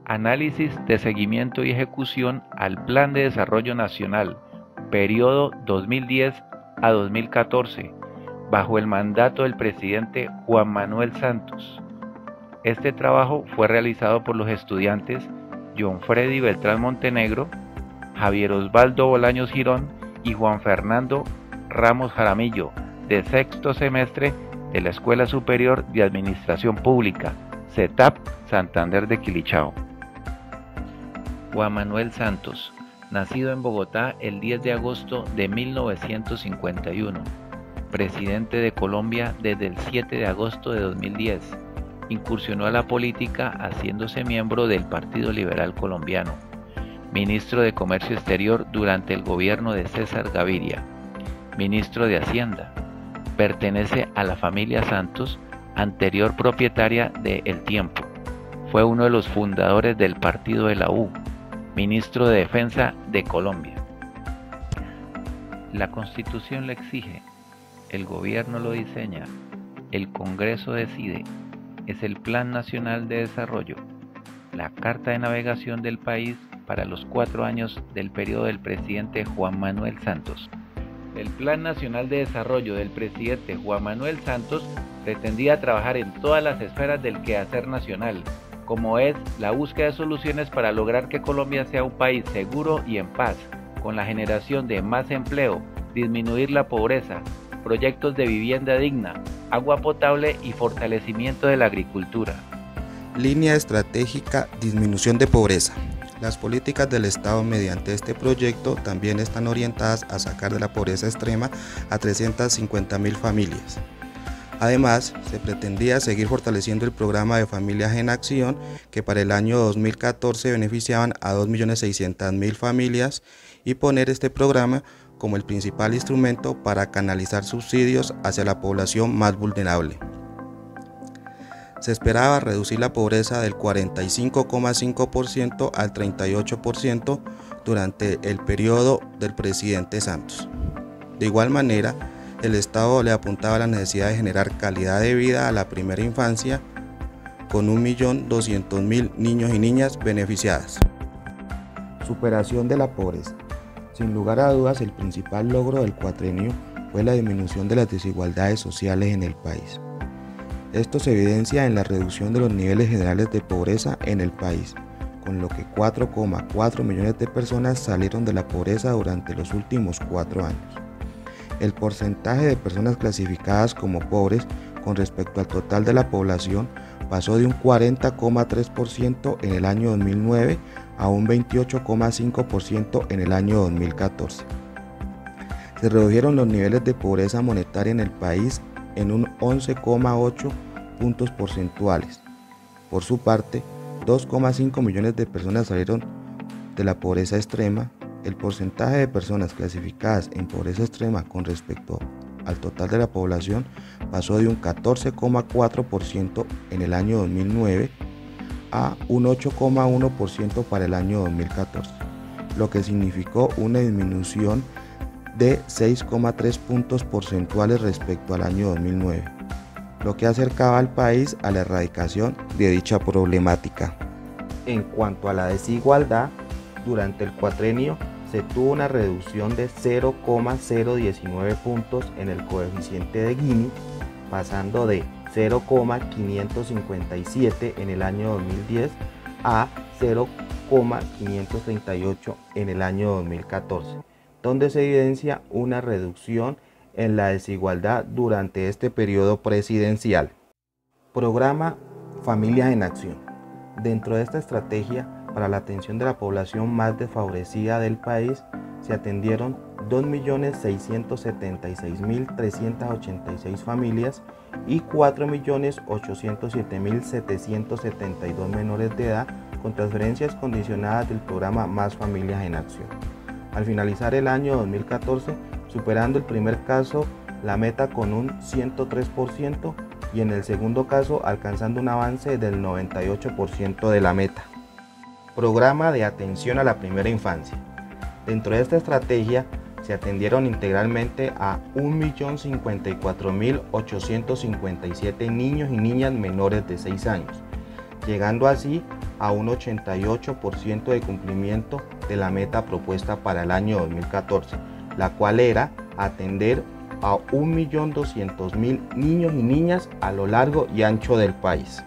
Análisis de seguimiento y ejecución al Plan de Desarrollo Nacional, periodo 2010 a 2014, bajo el mandato del presidente Juan Manuel Santos. Este trabajo fue realizado por los estudiantes John Freddy Beltrán Montenegro, Javier Osvaldo Bolaños Girón y Juan Fernando Ramos Jaramillo, de sexto semestre de la Escuela Superior de Administración Pública, CETAP, Santander de Quilichao. Juan Manuel Santos, nacido en Bogotá el 10 de agosto de 1951, presidente de Colombia desde el 7 de agosto de 2010, incursionó a la política haciéndose miembro del Partido Liberal Colombiano, ministro de Comercio Exterior durante el gobierno de César Gaviria, ministro de Hacienda. Pertenece a la familia Santos, anterior propietaria de El Tiempo. Fue uno de los fundadores del Partido de la U, ministro de Defensa de Colombia. La Constitución lo exige, el gobierno lo diseña, el Congreso decide, es el Plan Nacional de Desarrollo, la carta de navegación del país para los 4 años del periodo del presidente Juan Manuel Santos. El Plan Nacional de Desarrollo del presidente Juan Manuel Santos pretendía trabajar en todas las esferas del quehacer nacional, como es la búsqueda de soluciones para lograr que Colombia sea un país seguro y en paz, con la generación de más empleo, disminuir la pobreza, proyectos de vivienda digna, agua potable y fortalecimiento de la agricultura. Línea estratégica: disminución de pobreza. Las políticas del Estado mediante este proyecto también están orientadas a sacar de la pobreza extrema a 350.000 familias. Además, se pretendía seguir fortaleciendo el programa de Familias en Acción, que para el año 2014 beneficiaban a 2.600.000 familias, y poner este programa como el principal instrumento para canalizar subsidios hacia la población más vulnerable. Se esperaba reducir la pobreza del 45,5% al 38% durante el periodo del presidente Santos. De igual manera, el Estado le apuntaba a la necesidad de generar calidad de vida a la primera infancia, con 1.200.000 niños y niñas beneficiadas. Superación de la pobreza. Sin lugar a dudas, el principal logro del cuatrenio fue la disminución de las desigualdades sociales en el país. Esto se evidencia en la reducción de los niveles generales de pobreza en el país, con lo que 4,4 millones de personas salieron de la pobreza durante los últimos 4 años. El porcentaje de personas clasificadas como pobres con respecto al total de la población pasó de un 40,3% en el año 2009 a un 28,5% en el año 2014. Se redujeron los niveles de pobreza monetaria en el país en un 11,8 puntos porcentuales. Por su parte, 2,5 millones de personas salieron de la pobreza extrema. El porcentaje de personas clasificadas en pobreza extrema con respecto al total de la población pasó de un 14,4% en el año 2009 a un 8,1% para el año 2014, lo que significó una disminución de 6,3 puntos porcentuales respecto al año 2009, lo que acercaba al país a la erradicación de dicha problemática. En cuanto a la desigualdad, durante el cuatrenio se tuvo una reducción de 0,019 puntos en el coeficiente de Gini, pasando de 0,557 en el año 2010 a 0,538 en el año 2014, donde se evidencia una reducción en la desigualdad durante este periodo presidencial. Programa Familias en Acción. Dentro de esta estrategia para la atención de la población más desfavorecida del país, se atendieron 2.676.386 familias y 4.807.772 menores de edad con transferencias condicionadas del programa Más Familias en Acción. Al finalizar el año 2014, superando el primer caso la meta con un 103% y en el segundo caso alcanzando un avance del 98% de la meta. Programa de atención a la primera infancia. Dentro de esta estrategia se atendieron integralmente a 1.054.857 niños y niñas menores de 6 años, llegando así a un 88% de cumplimiento de la meta propuesta para el año 2014, la cual era atender a 1.200.000 niños y niñas a lo largo y ancho del país.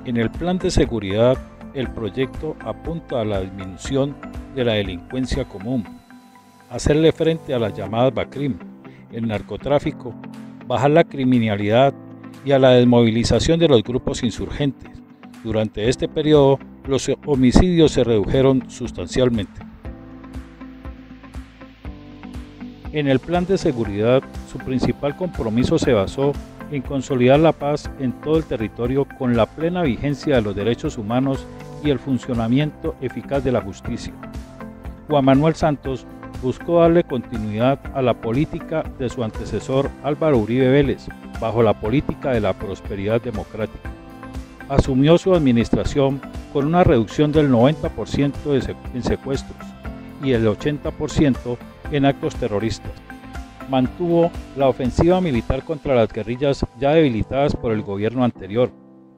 En el plan de seguridad, el proyecto apunta a la disminución de la delincuencia común, hacerle frente a las llamadas BACRIM, el narcotráfico, bajar la criminalidad y a la desmovilización de los grupos insurgentes. Durante este periodo, los homicidios se redujeron sustancialmente. En el plan de seguridad, su principal compromiso se basó en consolidar la paz en todo el territorio con la plena vigencia de los derechos humanos y el funcionamiento eficaz de la justicia. Juan Manuel Santos buscó darle continuidad a la política de su antecesor Álvaro Uribe Vélez, bajo la política de la prosperidad democrática. Asumió su administración con una reducción del 90% en secuestros y el 80% en actos terroristas. Mantuvo la ofensiva militar contra las guerrillas ya debilitadas por el gobierno anterior,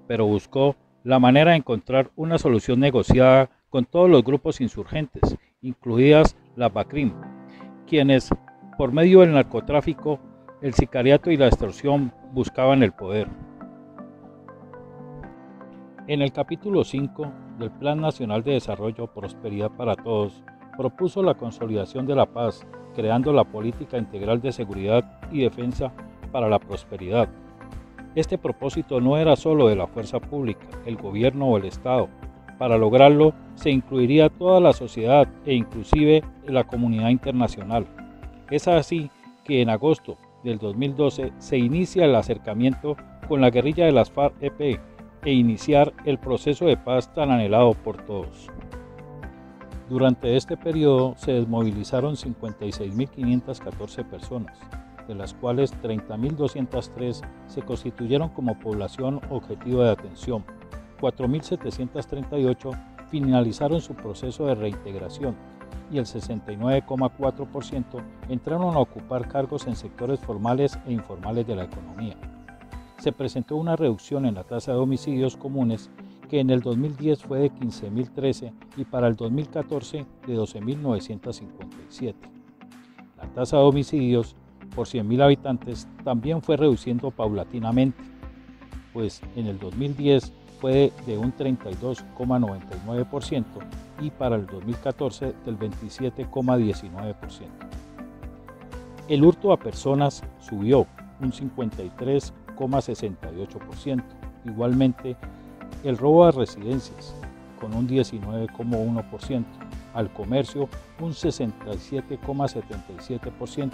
pero buscó la manera de encontrar una solución negociada con todos los grupos insurgentes, incluidas las BACRIM, quienes, por medio del narcotráfico, el sicariato y la extorsión, buscaban el poder. En el capítulo 5 del Plan Nacional de Desarrollo Prosperidad para Todos, propuso la consolidación de la paz, creando la política integral de seguridad y defensa para la prosperidad. Este propósito no era solo de la fuerza pública, el gobierno o el Estado. Para lograrlo, se incluiría toda la sociedad e inclusive la comunidad internacional. Es así que en agosto del 2012 se inicia el acercamiento con la guerrilla de las FARC-EP e iniciar el proceso de paz tan anhelado por todos. Durante este periodo se desmovilizaron 56.514 personas, de las cuales 30.203 se constituyeron como población objetivo de atención, 4.738 finalizaron su proceso de reintegración y el 69,4% entraron a ocupar cargos en sectores formales e informales de la economía. Se presentó una reducción en la tasa de homicidios comunes que en el 2010 fue de 15.013 y para el 2014 de 12.957. La tasa de homicidios por 100.000 habitantes también fue reduciendo paulatinamente, pues en el 2010 fue de un 32,99% y para el 2014 del 27,19%. El hurto a personas subió un 53,68%. Igualmente, el robo a residencias con un 19,1%, al comercio un 67,77%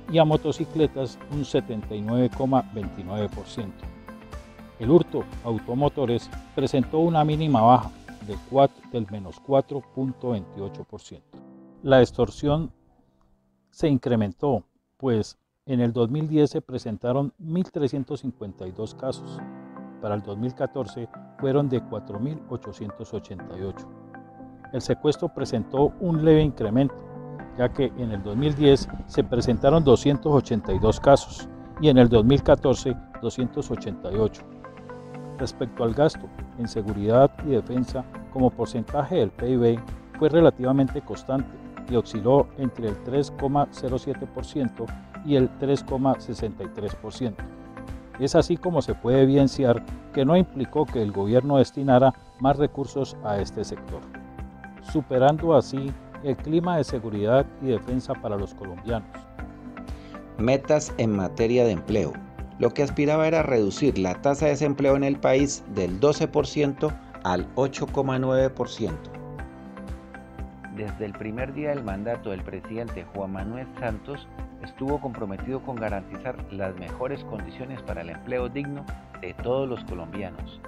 y a motocicletas un 79,29%. El hurto a automotores presentó una mínima baja del menos 4,28%. La extorsión se incrementó, pues en el 2010 se presentaron 1.352 casos. Para el 2014 fueron de 4.888. El secuestro presentó un leve incremento, ya que en el 2010 se presentaron 282 casos y en el 2014 288. Respecto al gasto en seguridad y defensa como porcentaje del PIB fue relativamente constante y osciló entre el 3,07% y el 3,63%. Es así como se puede evidenciar que no implicó que el gobierno destinara más recursos a este sector, superando así el clima de seguridad y defensa para los colombianos. Metas en materia de empleo. Lo que aspiraba era reducir la tasa de desempleo en el país del 12% al 8,9%. Desde el primer día del mandato del presidente Juan Manuel Santos, estuvo comprometido con garantizar las mejores condiciones para el empleo digno de todos los colombianos.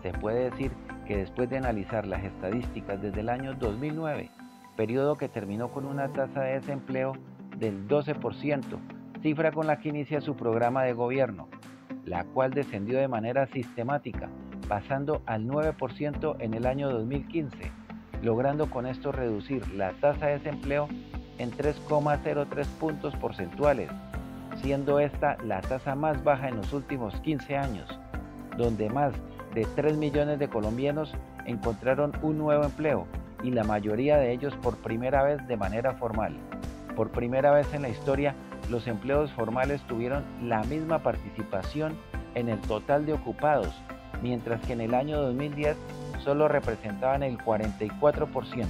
Se puede decir que después de analizar las estadísticas desde el año 2009, periodo que terminó con una tasa de desempleo del 12%, cifra con la que inicia su programa de gobierno, la cual descendió de manera sistemática, pasando al 9% en el año 2015, logrando con esto reducir la tasa de desempleo en 3,03 puntos porcentuales, siendo esta la tasa más baja en los últimos 15 años, donde más de 3 millones de colombianos encontraron un nuevo empleo y la mayoría de ellos por primera vez de manera formal. Por primera vez en la historia, los empleos formales tuvieron la misma participación en el total de ocupados, mientras que en el año 2010 solo representaban el 44%.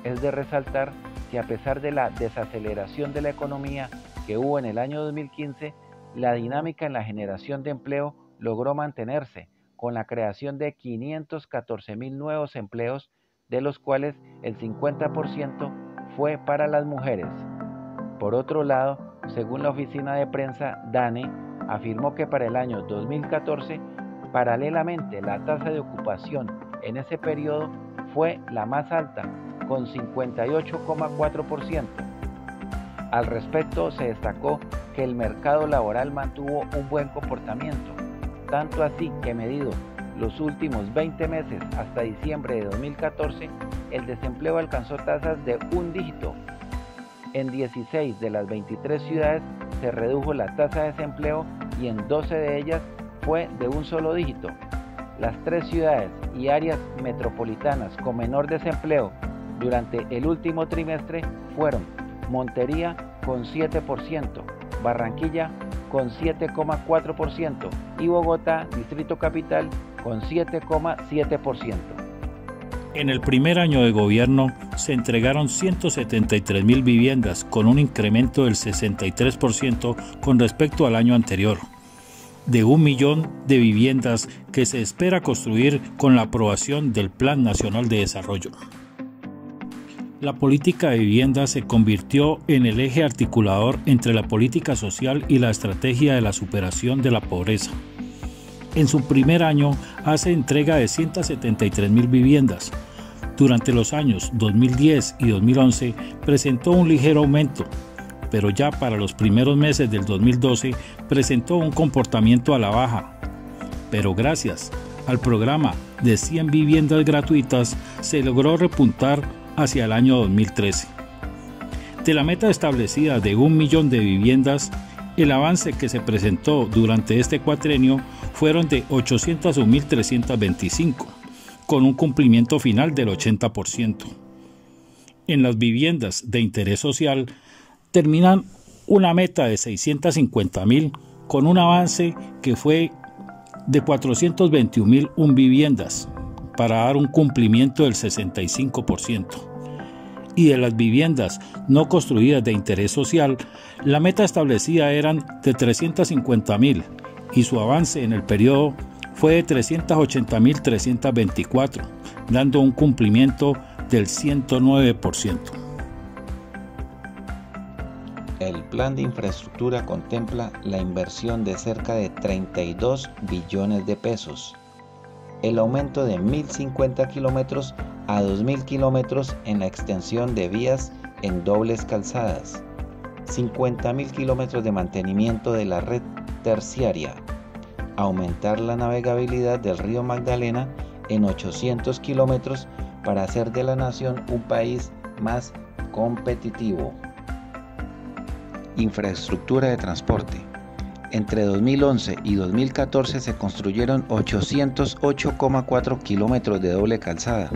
Es de resaltar que a pesar de la desaceleración de la economía que hubo en el año 2015, la dinámica en la generación de empleo logró mantenerse, con la creación de 514.000 nuevos empleos, de los cuales el 50% fue para las mujeres. Por otro lado, según la oficina de prensa DANE, afirmó que para el año 2014, paralelamente la tasa de ocupación en ese periodo fue la más alta, con 58,4%. Al respecto, se destacó que el mercado laboral mantuvo un buen comportamiento, tanto así que medido los últimos 20 meses hasta diciembre de 2014, el desempleo alcanzó tasas de un dígito. En 16 de las 23 ciudades se redujo la tasa de desempleo y en 12 de ellas fue de un solo dígito. Las 3 ciudades y áreas metropolitanas con menor desempleo durante el último trimestre fueron Montería con 7%, Barranquilla con 7,4% y Bogotá, Distrito Capital, con 7,7%. En el primer año de gobierno se entregaron 173.000 viviendas con un incremento del 63% con respecto al año anterior, de 1 millón de viviendas que se espera construir con la aprobación del Plan Nacional de Desarrollo. La política de vivienda se convirtió en el eje articulador entre la política social y la estrategia de la superación de la pobreza. En su primer año hace entrega de 173.000 viviendas. Durante los años 2010 y 2011 presentó un ligero aumento, pero ya para los primeros meses del 2012 presentó un comportamiento a la baja. Pero gracias al programa de 100 viviendas gratuitas se logró repuntar hacia el año 2013. De la meta establecida de 1 millón de viviendas, el avance que se presentó durante este cuatrenio fueron de 801.325, con un cumplimiento final del 80%. En las viviendas de interés social terminan una meta de 650.000, con un avance que fue de 421.001 viviendas, para dar un cumplimiento del 65%. Y de las viviendas no construidas de interés social, la meta establecida eran de 350.000 y su avance en el periodo fue de 380.324, dando un cumplimiento del 109%. El plan de infraestructura contempla la inversión de cerca de 32 billones de pesos, el aumento de 1.050 kilómetros a 2.000 kilómetros en la extensión de vías en dobles calzadas, 50.000 kilómetros de mantenimiento de la red terciaria, aumentar la navegabilidad del río Magdalena en 800 kilómetros para hacer de la nación un país más competitivo. Infraestructura de transporte. Entre 2011 y 2014 se construyeron 808,4 kilómetros de doble calzada,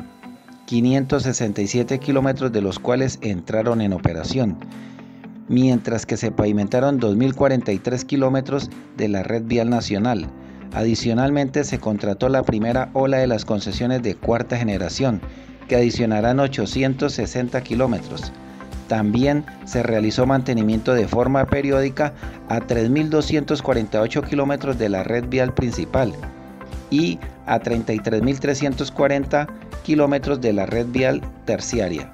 567 kilómetros de los cuales entraron en operación, mientras que se pavimentaron 2.043 kilómetros de la red vial nacional. Adicionalmente se contrató la primera ola de las concesiones de cuarta generación, que adicionarán 860 kilómetros. También se realizó mantenimiento de forma periódica a 3.248 kilómetros de la red vial principal y a 33.340 kilómetros de la red vial terciaria.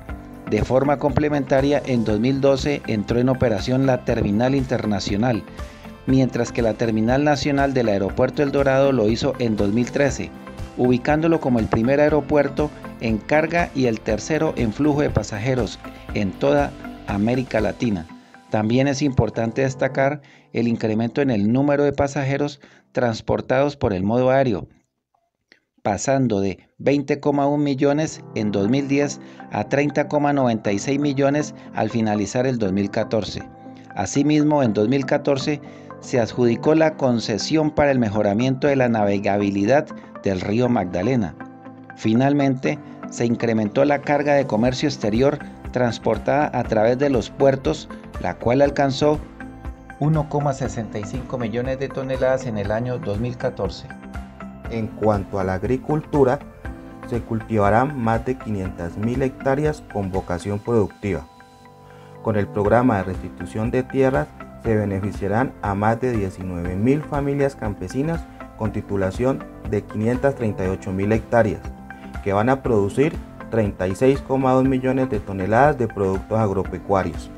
De forma complementaria, en 2012 entró en operación la Terminal Internacional, mientras que la Terminal Nacional del Aeropuerto El Dorado lo hizo en 2013, ubicándolo como el primer aeropuerto en carga y el tercero en flujo de pasajeros en toda América Latina. También es importante destacar el incremento en el número de pasajeros transportados por el modo aéreo, pasando de 20,1 millones en 2010 a 30,96 millones al finalizar el 2014. Asimismo, en 2014 se adjudicó la concesión para el mejoramiento de la navegabilidad del río Magdalena. Finalmente, se incrementó la carga de comercio exterior transportada a través de los puertos, la cual alcanzó 1,65 millones de toneladas en el año 2014. En cuanto a la agricultura, se cultivarán más de 500.000 hectáreas con vocación productiva. Con el programa de restitución de tierras se beneficiarán a más de 19.000 familias campesinas con titulación de 538.000 hectáreas, que van a producir 36,2 millones de toneladas de productos agropecuarios.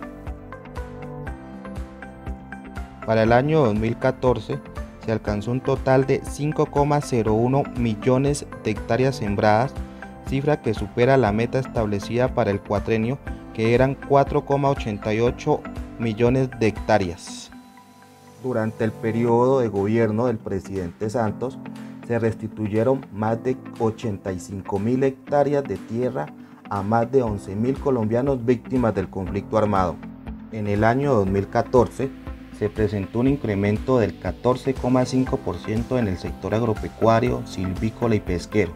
Para el año 2014 se alcanzó un total de 5,01 millones de hectáreas sembradas, cifra que supera la meta establecida para el cuatrenio, que eran 4,88 millones de hectáreas. Durante el periodo de gobierno del presidente Santos, se restituyeron más de 85.000 hectáreas de tierra a más de 11.000 colombianos víctimas del conflicto armado. En el año 2014 se presentó un incremento del 14,5% en el sector agropecuario, silvícola y pesquero,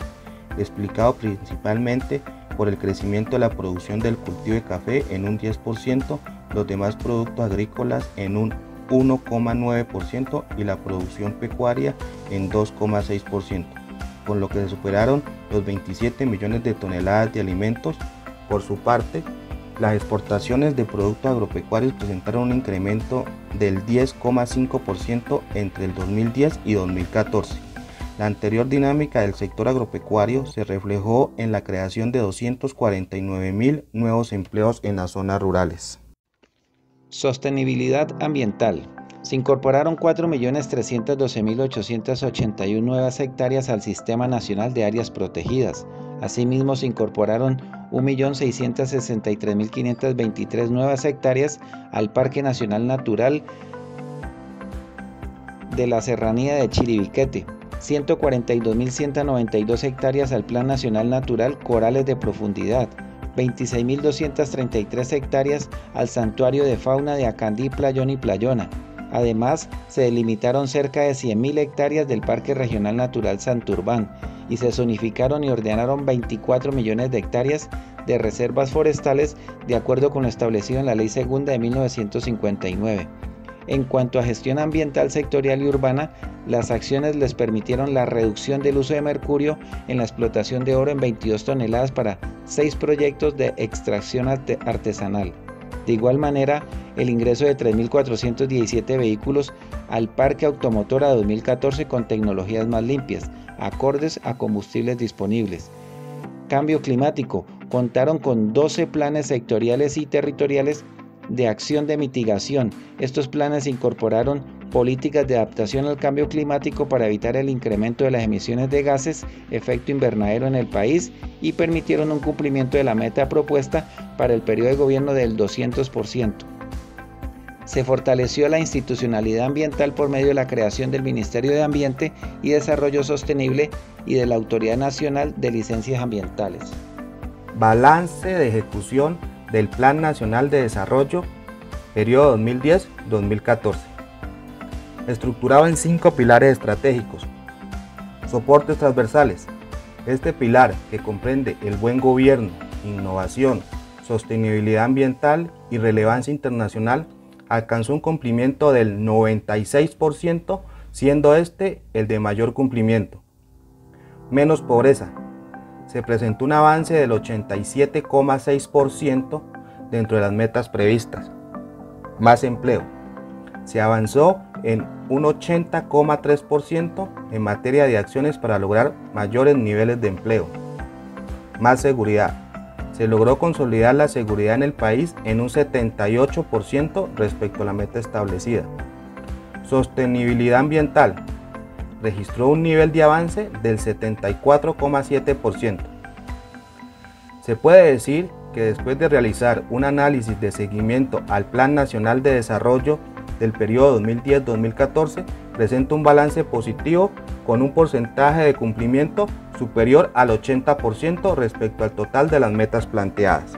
explicado principalmente por el crecimiento de la producción del cultivo de café en un 10%, los demás productos agrícolas en un 1,9% y la producción pecuaria en 2,6%, con lo que se superaron los 27 millones de toneladas de alimentos. Por su parte, las exportaciones de productos agropecuarios presentaron un incremento del 10,5% entre el 2010 y 2014. La anterior dinámica del sector agropecuario se reflejó en la creación de 249.000 nuevos empleos en las zonas rurales. Sostenibilidad ambiental. Se incorporaron 4.312.881 nuevas hectáreas al Sistema Nacional de Áreas Protegidas. Asimismo, se incorporaron 1.663.523 nuevas hectáreas al Parque Nacional Natural de la Serranía de Chiribiquete, 142.192 hectáreas al Plan Nacional Natural Corales de Profundidad, 26.233 hectáreas al Santuario de Fauna de Acandí, Playón y Playona. Además, se delimitaron cerca de 100.000 hectáreas del Parque Regional Natural Santurbán y se zonificaron y ordenaron 24 millones de hectáreas de reservas forestales de acuerdo con lo establecido en la Ley Segunda de 1959. En cuanto a gestión ambiental sectorial y urbana, las acciones les permitieron la reducción del uso de mercurio en la explotación de oro en 22 toneladas para 6 proyectos de extracción artesanal. De igual manera, el ingreso de 3.417 vehículos al parque automotor a 2014 con tecnologías más limpias, acordes a combustibles disponibles. Cambio climático. Contaron con 12 planes sectoriales y territoriales de acción de mitigación. Estos planes incorporaron políticas de adaptación al cambio climático para evitar el incremento de las emisiones de gases efecto invernadero en el país y permitieron un cumplimiento de la meta propuesta para el periodo de gobierno del 200%. Se fortaleció la institucionalidad ambiental por medio de la creación del Ministerio de Ambiente y Desarrollo Sostenible y de la Autoridad Nacional de Licencias Ambientales. Balance de ejecución del Plan Nacional de Desarrollo, periodo 2010-2014. Estructurado en 5 pilares estratégicos. Soportes transversales. Este pilar, que comprende el buen gobierno, innovación, sostenibilidad ambiental y relevancia internacional, alcanzó un cumplimiento del 96%, siendo este el de mayor cumplimiento. Menos pobreza. Se presentó un avance del 87,6% dentro de las metas previstas. Más empleo. Se avanzó en un 80,3% en materia de acciones para lograr mayores niveles de empleo. Más seguridad. Se logró consolidar la seguridad en el país en un 78% respecto a la meta establecida. Sostenibilidad ambiental. Registró un nivel de avance del 74,7%. Se puede decir que después de realizar un análisis de seguimiento al Plan Nacional de Desarrollo del periodo 2010-2014, presenta un balance positivo con un porcentaje de cumplimiento superior al 80% respecto al total de las metas planteadas.